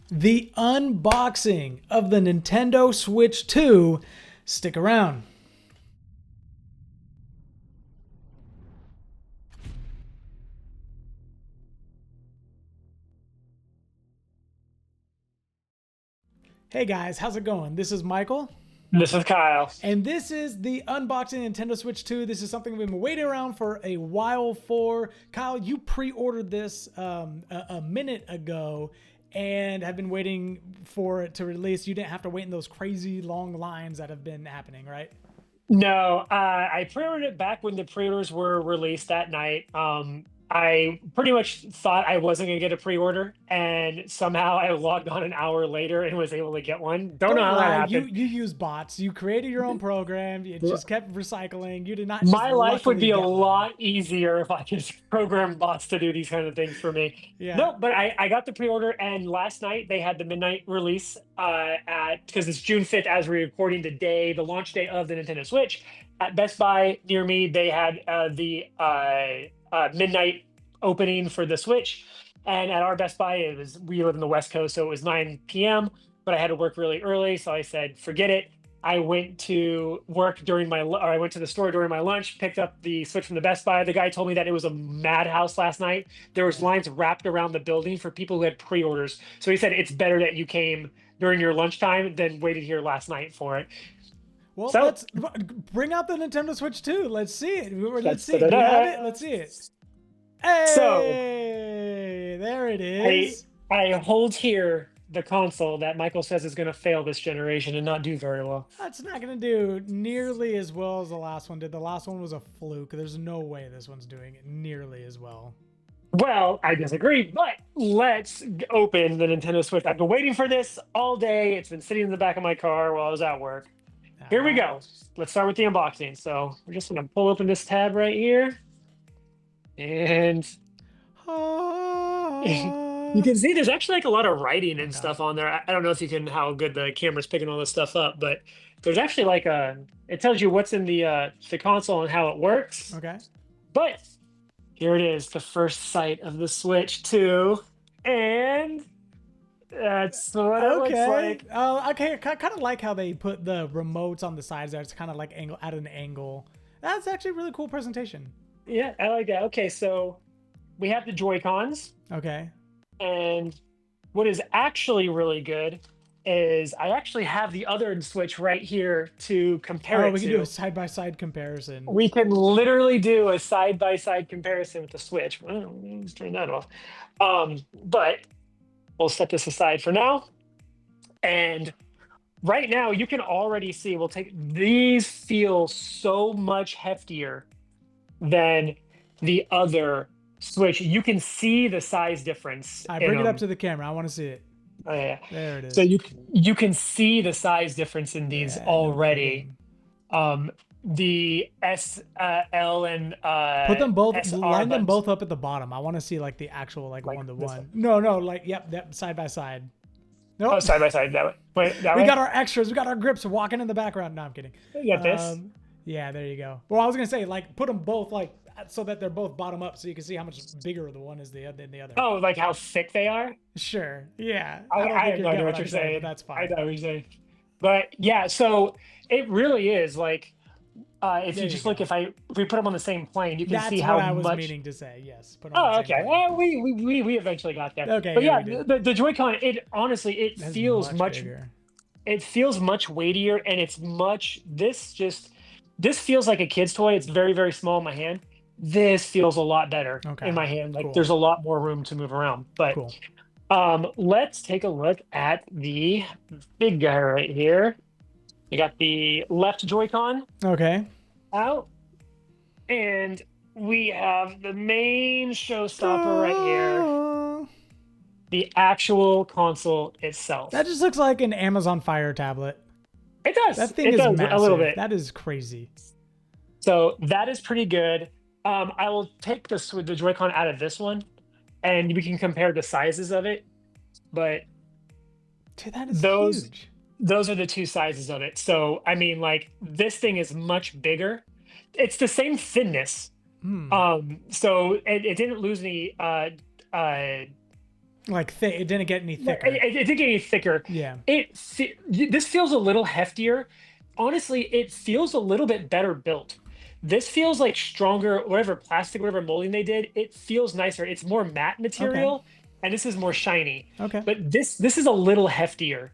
the unboxing of the Nintendo Switch 2. Stick around. Hey guys, how's it going? This is Michael. This is Kyle. And this is the unboxing Nintendo Switch 2. This is something we've been waiting around for a while for. Kyle, you pre-ordered this a minute ago and have been waiting for it to release. You didn't have to wait in those crazy long lines that have been happening, right? No, I pre-ordered it back when the pre-orders were released that night. I pretty much thought I wasn't gonna get a pre-order, and somehow I logged on an hour later and was able to get one. Don't know Don't how that lie. You happened. use bots. You created your own program. It just kept recycling. You did not just My life would luckily be a get one. lot easier if I could program bots to do these kind of things for me. Yeah. No, but I got the pre-order, and last night they had the midnight release at because it's June 5th as we're recording today, the launch day of the Nintendo Switch. At Best Buy near me, they had the midnight opening for the Switch. And at our Best Buy, we live in the West Coast, so it was 9 p.m., but I had to work really early. So I said, forget it. I went to work I went to the store during my lunch, picked up the Switch from the Best Buy. The guy told me that it was a madhouse last night. There was lines wrapped around the building for people who had pre-orders. So he said, it's better that you came during your lunchtime than waited here last night for it. Well, So let's bring out the Nintendo Switch 2. Let's see it. Let's that's see it. Do you have it? Let's see it. so Hey, there it is. I hold here the console that Michael says is going to fail this generation and not do very well. That's not going to do nearly as well as the last one did. The last one was a fluke. There's no way this one's doing it nearly as well. Well, I disagree, but let's open the Nintendo Switch. I've been waiting for this all day. It's been sitting in the back of my car while I was at work. Here we go. Let's start with the unboxing. So we're just going to pull open this tab right here. And you can see there's actually like a lot of writing and stuff on there. I don't know if you can, how good the camera's picking all this stuff up, but there's actually like it tells you what's in the console and how it works. Okay. But here it is, the first sight of the Switch 2, and that's what it looks like. Oh, okay. I kind of like how they put the remotes on the sides there. It's kind of like at an angle. That's actually a really cool presentation. Yeah, I like that. Okay, so we have the Joy-Cons. Okay. And what is actually really good is I actually have the other Switch right here to compare it to. We can do a side-by-side comparison. We can literally do a side-by-side comparison with the Switch. Well, let's turn that off. But we'll set this aside for now. And right now, you can already see, these feel so much heftier than the other Switch. You can see the size difference. I bring it up to the camera. I want to see it. Oh, yeah. There it is. So you can see the size difference in these already. The S, L, and put them both, SR line them buttons. both up at the bottom. I want to see like the actual like one-to-one. One. No, like yep, side by side. Nope. Oh, side by side that way. Wait, that way. We got our extras. We got our grips walking in the background. No, I'm kidding. You got this. Yeah, there you go. Well, I was gonna say like put them both like so that they're both bottom up, so you can see how much bigger the one is than the other. Oh, like how thick they are? Sure. Yeah. I have no idea what you're saying. But that's fine. I know what you're saying. But yeah, so it really is like if you just look, if we put them on the same plane, you can see how much. That's what I was meaning to say. Yes. Put them on the same plane. Well, we eventually got there. Okay. But yeah, the Joy-Con, it honestly feels much bigger. It feels much weightier, and it's much. This feels like a kid's toy. It's very, very small in my hand. This feels a lot better in my hand. Like there's a lot more room to move around. But let's take a look at the big guy right here. You got the left Joy-Con out, and we have the main showstopper right here, the actual console itself. That just looks like an Amazon Fire tablet. It does. That thing is massive. A little bit. That is crazy. So that is pretty good. I will take the Joy-Con out of this one, and we can compare the sizes of it. But dude, that is huge. Those are the two sizes of it. So I mean, like this thing is much bigger. It's the same thinness. So it didn't lose any Like it didn't get any thicker. It didn't get any thicker. Yeah. This feels a little heftier. Honestly, it feels a little bit better built. This feels like stronger, whatever plastic, whatever molding they did. It feels nicer. It's more matte Okay. material, and this is more shiny. Okay. But this is a little heftier.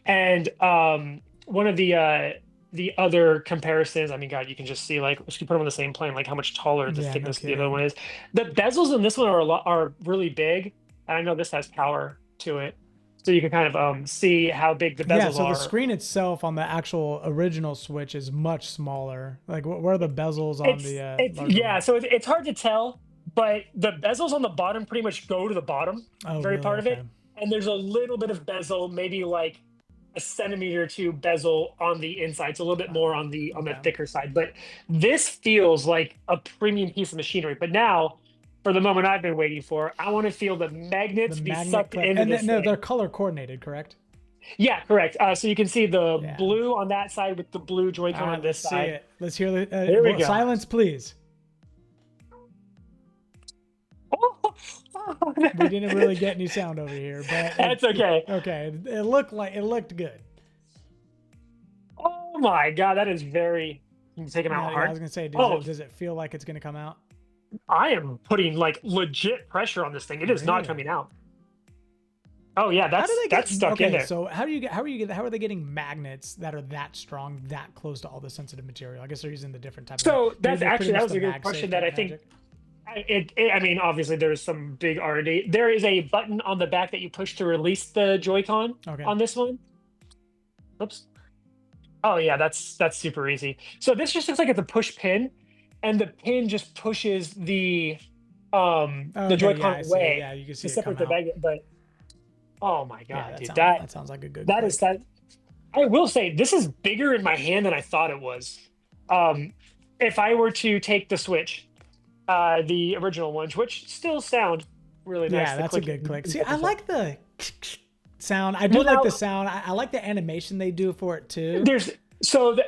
And one of the other comparisons, I mean, God, you can just see like if you put them on the same plane, like how much taller the Yeah, no thickness of the other one kidding. is. The bezels in this one are really big. And I know this has power to it, so you can kind of see how big the Yeah, bezels so the are. screen itself on the actual original Switch is much smaller. Like, where are the bezels on the It's larger yeah, one? so it's hard to tell, but the bezels on the bottom pretty much go to the bottom, Oh, very really? part of Okay. it, and there's a little bit of bezel, maybe like a centimeter or two bezel on the inside. It's a little bit Wow. more on the Okay. thicker side, but this feels like a premium piece of machinery. But now, for the moment I've been waiting for, I want to feel the The magnets be magnet sucked clip, into and this no, they're thing. color coordinated, correct? Yeah, correct. So you can see the Yeah. blue on that side with the blue All Joy-Con right, on this let's see side. it. Let's hear the Here we well, go. silence, please. We didn't really get any sound over here, but That's okay. okay. It looked good. Oh my God, that is very. Can you take them out Yeah, I hard? was gonna say, Oh, does it feel like it's gonna come out? I am putting like legit pressure on this thing. It is not Really? coming out. Oh yeah, How do they that's get? stuck in Okay, there. so how are they getting magnets that are that strong, that close to all the sensitive material? I guess they're using the different type of. So Maybe that's they're pretty actually that much was the a good question MagSafe that type I think magic. I mean, obviously there's some big R&D. There is a button on the back that you push to release the Joy-Con Okay. on this one. Oops. Oh yeah, that's super easy. So this just looks like it's a push pin, and the pin just pushes the Okay, yeah, Joy-Con I see it. away Yeah, you can see to it come separate the out. magnet. But oh my Yeah, God, that dude, sounds that sounds like a good that is click. that. I will say this is bigger in my hand than I thought it was. Um, if I were to take the Switch, the original ones, which still sound really nice, Yeah, the that's a clicking good click. and See, stuff I and stuff. like the sound. I do Well, like now the sound. I like the animation they do for it too. there's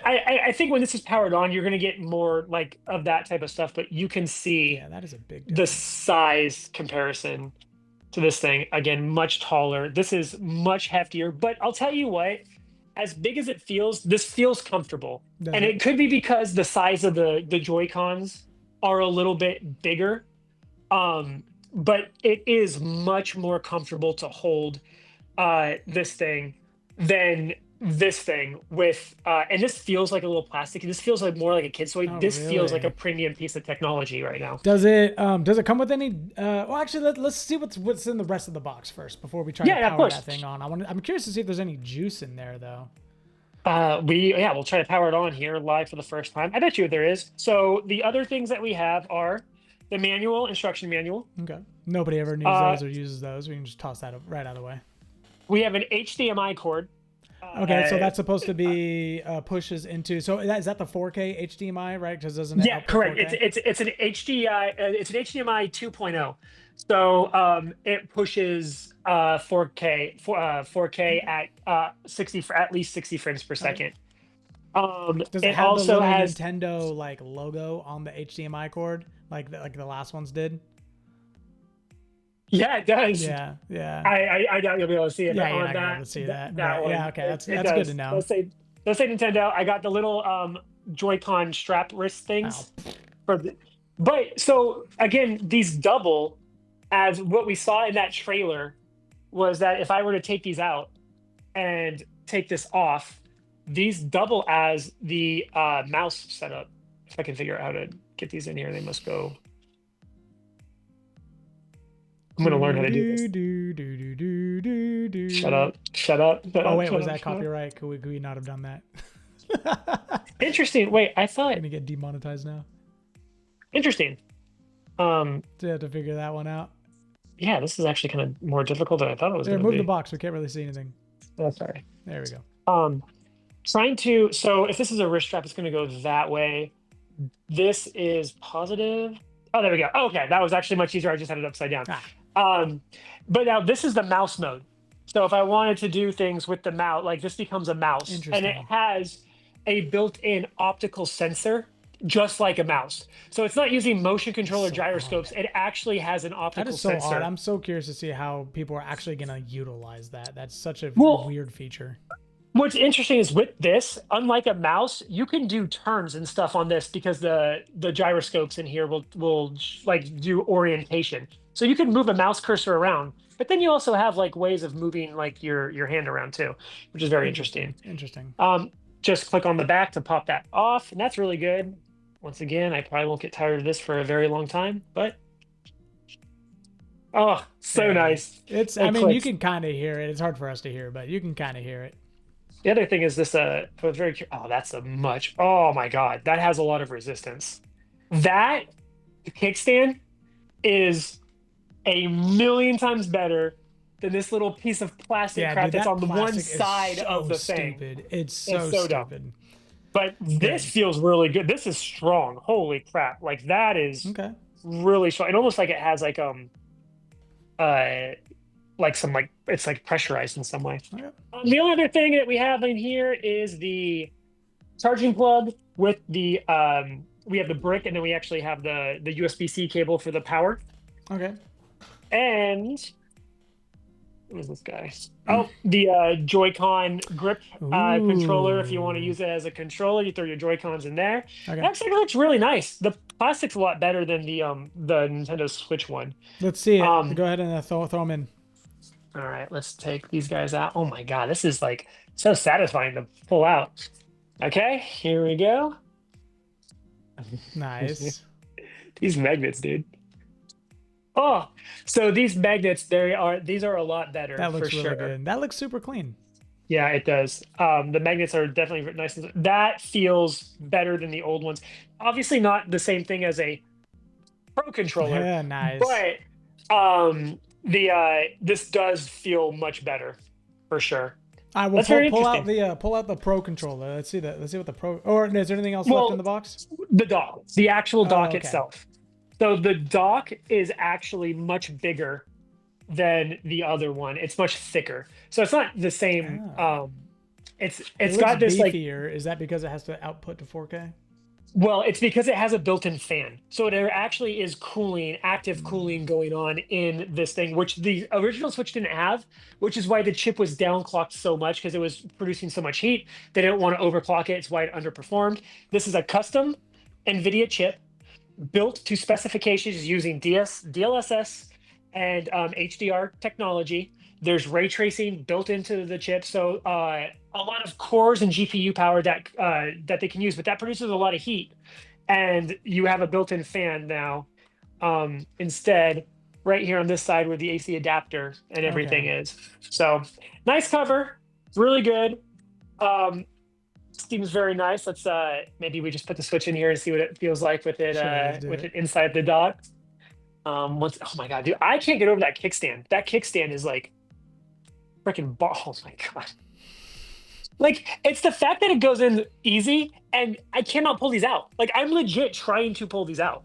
I think when this is powered on, you're gonna get more like of that type of stuff, but you can see Yeah, that is a big the difference. size comparison to this thing. Again, much taller. This is much heftier, but I'll tell you what, as big as it feels, this feels comfortable. Does And it? it could be because the size of the Joy-Cons are a little bit bigger. But it is much more comfortable to hold this thing than this thing with and this feels like a little plastic. This feels like more like a kid's toy. Oh, This feels like a really? premium piece of technology right now. Does it come with any well, actually, let's see what's in the rest of the box first before we try to Yeah, of power that course. thing on. I'm curious to see if there's any juice in there though. We'll try to power it on here live for the first time. I bet you there is. So the other things that we have are the manual, instruction manual. Okay. Nobody ever needs Uh, those or uses those. We can just toss that right out of the way. we have an HDMI cord. Okay, so Uh, that's supposed to be pushes into. So is that the 4K HDMI, right? Because doesn't it Yeah, output correct. 4K? It's an HDI. It's an HDMI 2.0. So it pushes 4K at 60 for at least 60 frames per Okay. second. Does it It have the also little has Nintendo like logo on the HDMI cord, like the last ones did? yeah, it does. Yeah, yeah, I doubt you'll be able to see it, but yeah. You're on not gonna be able to see that, that right? one, Yeah, okay, it that's good does. to know. Let's say Nintendo. I got the little Joy-Con strap wrist Oh, things for the, but so again, these double as what we saw in that trailer was that if I were to take these out and take this off, these double as the mouse setup. If I can figure out how to get these in here, they must go. I'm gonna learn how to do this. Shut up! Shut up! Shut Oh up! wait, Shut was up! that Shut up! copyright? Could we not have done that? Interesting. Wait, I thought. Gonna get demonetized now. Interesting. So you have to figure that one out. Yeah, this is actually kind of more difficult than I thought it was There, going to move the be. box. We can't really see anything. Oh, sorry. There we go. Trying to. So if this is a wrist strap, it's going to go that way. This is positive. Oh, there we go. Oh, okay, that was actually much easier. I just had it upside down. Ah, But now this is the mouse mode. So if I wanted to do things with the mouse, like this becomes a mouse, and it interesting. has a built-in optical sensor just like a mouse. So it's not using motion control or So gyroscopes. odd. It actually has an That optical is so odd. sensor. I'm so curious to see how people are actually going to utilize that. That's such a Well, weird feature. what's interesting is with this, unlike a mouse, you can do turns and stuff on this because the gyroscopes in here will like do orientation. So you can move a mouse cursor around, but then you also have like ways of moving like your hand around too, which is very interesting. Interesting. Just click on the back to pop that off, and that's really good. Once again, I probably won't get tired of this for a very long time, but oh, so There it nice. is. It I mean, you clicks. can kind of hear it. It's hard for us to hear, but you can kind of hear it. The other thing is this, I was very curious. Oh, that's a much, oh my God, that has a lot of resistance. That kickstand is a million times better than this little piece of plastic Yeah, crap dude, that's that on the one plastic is side of so the thing. stupid. It's It's so so dumb. stupid. But this feels really good. This is strong. Holy crap. Like that is Okay. really strong. It almost like it has uh like some like it's like pressurized in some way. Okay. The only other thing that we have in here is the charging plug with the we have the brick, and then we actually have the USB-C cable for the power. Okay. And what is this guy? Oh, the Joy-Con grip controller. If you want to Ooh. use it as a controller, you throw your Joy-Cons in there. Okay. It actually looks really nice. The plastic's a lot better than the Nintendo Switch one. Let's see it. Um, Go ahead and throw them in. All right, let's take these guys out. Oh my God, this is like so satisfying to pull out. Okay, here we go. Nice. These magnets, dude. Oh, so these magnets, these are a lot better That looks for really sure. good. That looks super clean. Yeah, it does. The magnets are definitely nice. That feels better than the old ones. Obviously not the same thing as a Pro controller, Yeah, nice. but this does feel much better for sure. I will That's very pull out interesting. the Pro controller. Let's see that. Let's see what the Pro. Or is there anything else Well, left in the box? The dock, the actual dock okay. itself. So the dock is actually much bigger than the other one. It's much thicker. So it's not the same. Oh. It's It got looks this like, beefier. Is that because it has to output to 4K? well, it's because it has a built-in fan. So there actually is cooling, active cooling going on in this thing, which the original Switch didn't have, which is why the chip was downclocked so much because it was producing so much heat. They didn't want to overclock it. It's why it underperformed. This is a custom NVIDIA chip built to specifications using DLSS and HDR technology. There's ray tracing built into the chip, so a lot of cores and GPU power that that they can use, but that produces a lot of heat. And you have a built-in fan now instead, right here on this side where the AC adapter and everything is. So nice cover, it's really good. Seems very nice. Let's maybe we just put the Switch in here and see what it feels like with it with it inside the dock. Oh my God, dude, I can't get over that kickstand. That kickstand is like freaking oh my God. Like, it's the fact that it goes in easy and I cannot pull these out. Like, I'm legit trying to pull these out.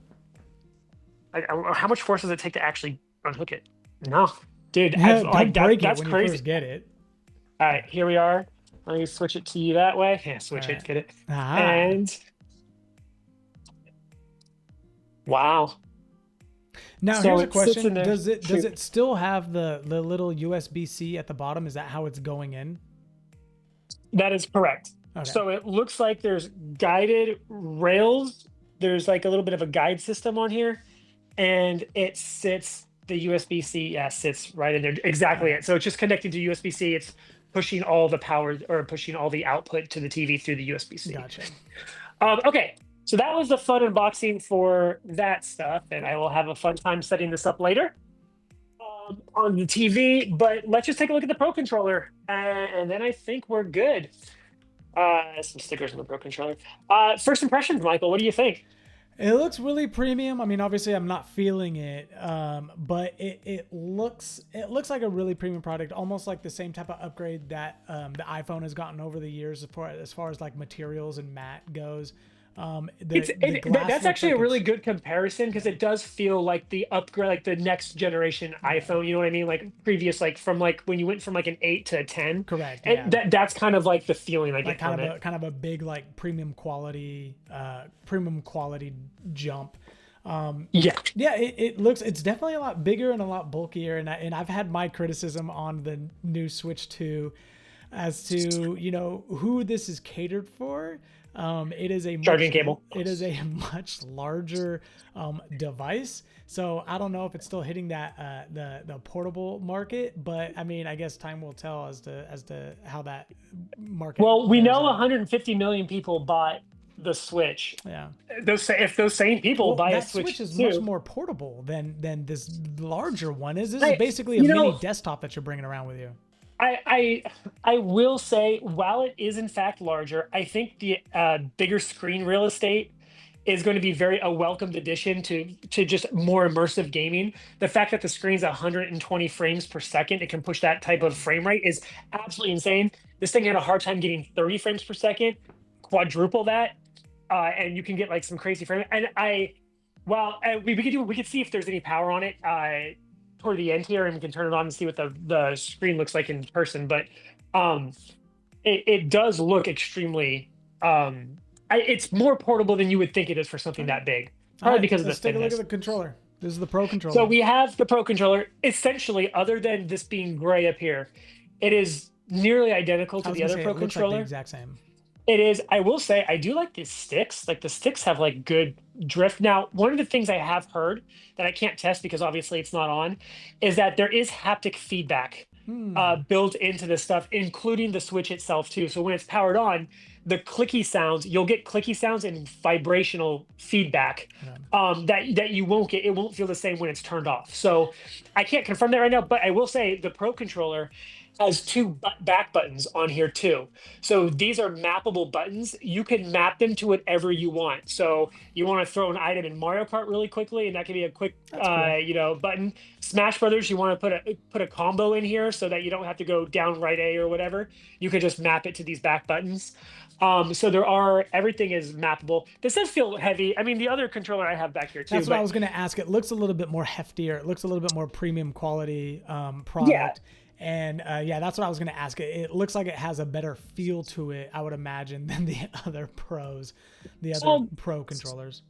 Like, how much force does it take to actually unhook it? No, dude, Don't break it that's when crazy. you first get it. All right, here we are. Let me switch it to you that way. Yeah, switch it, get it. And wow. Now So here's a it sits question: in there. Does Shoot. it still have the little USB-C at the bottom? Is that how it's going in? That is correct. Okay. So it looks like there's guided rails. There's like a little bit of a guide system on here, and it sits the USB-C. Yeah, sits right in there. Exactly it. So it's just connecting to USB-C. It's pushing all the power or pushing all the output to the TV through the USB-C. Gotcha. Okay, so that was the fun unboxing for that stuff, and I will have a fun time setting this up later on the TV. But let's just take a look at the Pro controller, and then I think we're good. Some stickers on the Pro controller. First impressions, Michael. What do you think? It looks really premium. I mean, obviously, I'm not feeling it, but it looks like a really premium product, almost like the same type of upgrade that the iPhone has gotten over the years as far as like materials and matte goes. The glass That's looks actually like a really it's good comparison because it does feel like the upgrade, like the next generation yeah, iPhone. You know what I mean? Like previous, like from like when you went from like an 8 to a 10, correct. and Yeah, that's kind of like the feeling I like get from it. kind of a big like premium quality jump. Yeah. Yeah, it looks it's definitely a lot bigger and a lot bulkier, and I've had my criticism on the new Switch 2 as to who this is catered for. It is a Charging cable. much larger device, so I don't know if it's still hitting that the portable market, but I mean I guess time will tell as to how that market Well, we bears know out. 150 million people bought the Switch. Yeah. If those same people Well, buy a that Switch Switch is much too, more portable than this larger one is. This is I basically a you mini know desktop that you're bringing around with you. I will say, while it is in fact larger, I think the bigger screen real estate is going to be very a welcomed addition to just more immersive gaming. The fact that the screen's 120 frames per second, it can push that type Yeah. of frame rate is absolutely insane. This thing had a hard time getting 30 frames per second, quadruple that, and you can get like some crazy frame. And well, we could see if there's any power on it toward the end here, and we can turn it on and see what the screen looks like in person. But um, it does look extremely it's more portable than you would think it is for something Okay. that big, All probably right. because of the Let's take a look at thinness. the controller. This is the Pro So controller. we have the Pro controller. Essentially, other than this being gray up here, it is nearly identical I to was the gonna other say Pro it looks like the controller. exact same. It is. I will say I do like the sticks. Like the sticks have like good drift. Now, one of the things I have heard that I can't test because obviously it's not on, is that there is haptic feedback Hmm. built into this stuff, including the Switch itself too. So when it's powered on, the clicky sounds, you'll get clicky sounds and vibrational feedback Yeah. that you won't get. It won't feel the same when it's turned off. So I can't confirm that right now, but I will say the Pro controller has two back buttons on here too. So these are mappable buttons. You can map them to whatever you want. So you want to throw an item in Mario Kart really quickly, and that can be a quick, That's cool. button. Smash Brothers, you want to put a combo in here so that you don't have to go down right A or whatever. You can just map it to these back buttons. So everything is mappable. This does feel heavy. I mean, the other controller I have back here too, That's what I but was gonna ask. It looks a little bit more heftier. It looks a little bit more premium quality yeah. product. And yeah, that's what I was gonna ask. It looks like it has a better feel to it, I would imagine, than the other the other Um, Pro controllers.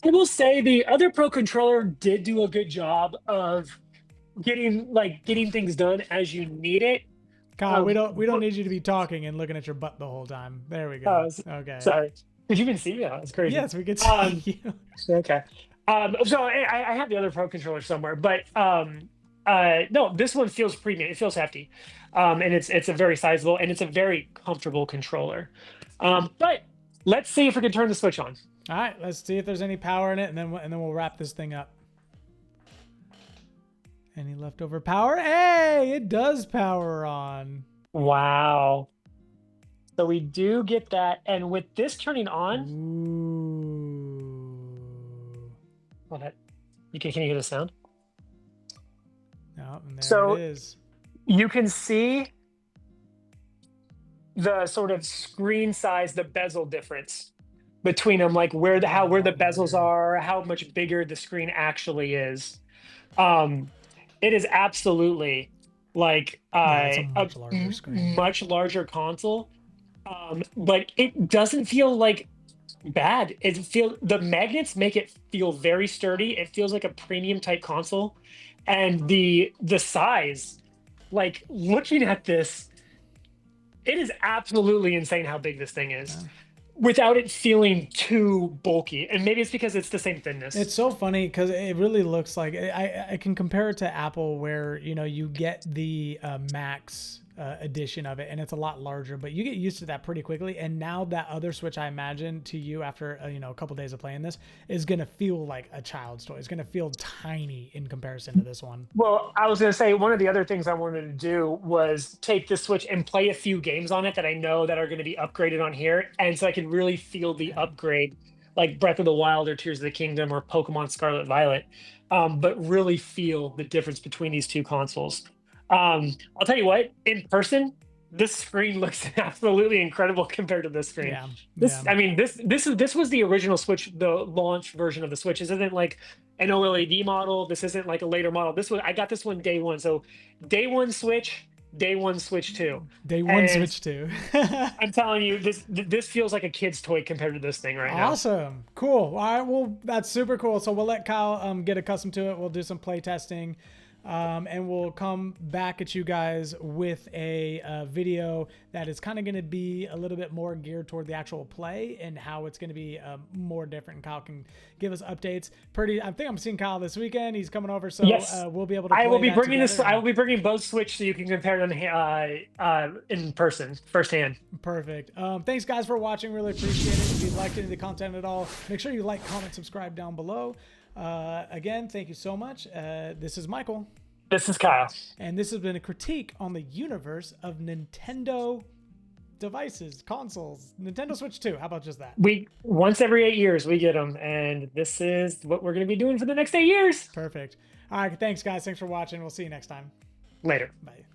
I will say the other Pro controller did do a good job of getting things done as you need it. Kyle, we don't But need you to be talking and looking at your butt the whole time. There we go. uh, Okay. sorry, did you even see me? Oh, that's crazy. Yes, we could Um, see you. okay. So I have the other Pro controller somewhere, but no, this one feels premium. It feels hefty, and it's a very sizable and it's a very comfortable controller. But let's see if we can turn the Switch on. All right, let's see if there's any power in it, and then we'll wrap this thing up. Any leftover power? Hey, it does power on. Wow. So we do get that, and with this turning on, Ooh. well, can you hear the sound? Oh, and there So it is. you can see the sort of screen size, the bezel difference between them, like where A the lot bezels larger. are, how much bigger the screen actually is. Um, it is absolutely like Yeah, it's a much larger screen. much larger console. But it doesn't feel like bad. The magnets make it feel very sturdy. It feels like a premium type console, and the size, like looking at this, it is absolutely insane how big this thing is Yeah. without it feeling too bulky. And maybe it's because it's the same thinness. It's so funny because it really looks like I can compare it to Apple, where you get the Max edition of it, and it's a lot larger, but you get used to that pretty quickly. And now that other Switch, I imagine to you after a couple days of playing this, is gonna feel like a child's toy. It's gonna feel tiny in comparison to this one. Well, I was going to say one of the other things I wanted to do was take this Switch and play a few games on it that I know that are going to be upgraded on here, and so I can really feel the upgrade, like Breath of the Wild or Tears of the Kingdom or Pokemon Scarlet Violet, but really feel the difference between these two consoles. I'll tell you what, in person, this screen looks absolutely incredible compared to this screen. Yeah, This, yeah. I mean, this was the original Switch, the launch version of the Switch. This isn't like an OLED model. This isn't like a later model. This was, I got this one day one. So day one Switch, day one Switch 2. Day one And Switch 2. I'm telling you, this feels like a kid's toy compared to this thing right now. Awesome. Cool. All right. Well, that's super cool. So we'll let Kyle get accustomed to it. We'll do some play testing. And we'll come back at you guys with a video that is kind of going to be a little bit more geared toward the actual play and how it's going to be more different. Kyle can give us updates. I think I'm seeing Kyle this weekend. He's coming over, so Yes. we'll be able to. I will be that bringing this. together. I will be bringing both Switch so you can compare them in person, firsthand. Perfect. Thanks guys for watching. Really appreciate it. If you liked any of the content at all, make sure you like, comment, subscribe down below. Again, thank you so much. This is Michael. This is Kyle. And this has been a critique on the universe of Nintendo devices, consoles, Nintendo Switch 2. How about just that? Once every 8 years we get them, and this is what we're going to be doing for the next 8 years. Perfect. All right. Thanks guys. Thanks for watching. We'll see you next time. Later. Bye.